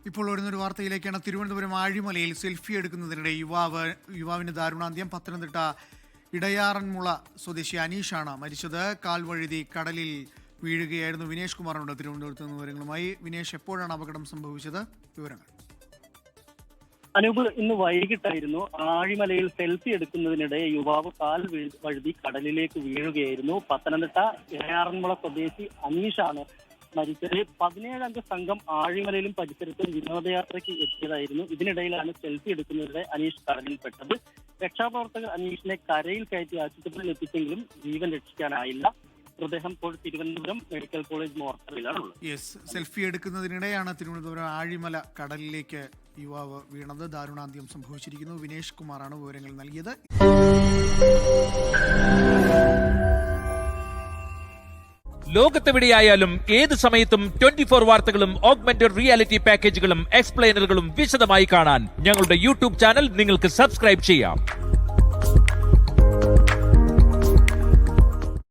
ഇപ്പോൾ വരുന്നൊരു വാർത്തയിലേക്കാണ്. തിരുവനന്തപുരം ആഴിമലയിൽ സെൽഫി എടുക്കുന്നതിനിടെ യുവാവിന് ദാരുണാന്ത്യം. പത്തനംതിട്ട ഇടയാറന്മുള സ്വദേശി അനീഷാണ് മരിച്ചത്. കാൽ വഴുതി കടലിൽ വീഴുകയായിരുന്നു. വിനേഷ് കുമാറുണ്ട് തിരുവനന്തപുരത്ത് നിന്ന് വിവരങ്ങളുമായി. വിനേഷ്, എപ്പോഴാണ് അപകടം സംഭവിച്ചത്? വിവരങ്ങൾ. അനൂപ്, ഇന്ന് വൈകിട്ടായിരുന്നു ആഴിമലയിൽ സെൽഫി എടുക്കുന്നതിനിടെ യുവാവ് കാൽ വഴുതി കടലിലേക്ക് വീഴുകയായിരുന്നു. പത്തനംതിട്ട ഇടയാറന്മുള സ്വദേശി അനീഷാണ് മരിച്ചത്. 17 അംഗ സംഘം ആഴിമലയിലും പരിസരത്തും വിനോദയാത്രയ്ക്ക് എത്തിയതായിരുന്നു. ഇതിനിടയിലാണ് സെൽഫി എടുക്കുന്നതിനിടെ അനീഷ് കടലിൽപ്പെട്ടത്. രക്ഷാപ്രവർത്തകർ അനീഷിനെ കരയിൽ കയറ്റി ആശുപത്രിയിൽ എത്തിച്ചെങ്കിലും ജീവൻ രക്ഷിക്കാനായില്ല. മൃതദേഹം ഇപ്പോൾ തിരുവനന്തപുരം മെഡിക്കൽ കോളേജ് മോർച്ചറിയിലാണുള്ളത്. സെൽഫി എടുക്കുന്നതിനിടെയാണ് തിരുവനന്തപുരം ആഴിമല കടലിലേക്ക് യുവാവ് വീണത്. ദാരുണാന്ത്യം സംഭവിച്ചിരിക്കുന്നു. വിനേഷ് കുമാറാണ് വിവരങ്ങൾ നൽകിയത്. ലോകത്തെവിടെയായാലും ഏത് സമയത്തും 24 വാർത്തകളും ഓഗ്മെന്റഡ് റിയാലിറ്റി പാക്കേജുകളും എക്സ്പ്ലെയിനറുകളും വിശദമായി കാണാൻ ഞങ്ങളുടെ യൂട്യൂബ് ചാനൽ നിങ്ങൾക്ക് സബ്സ്ക്രൈബ് ചെയ്യാം.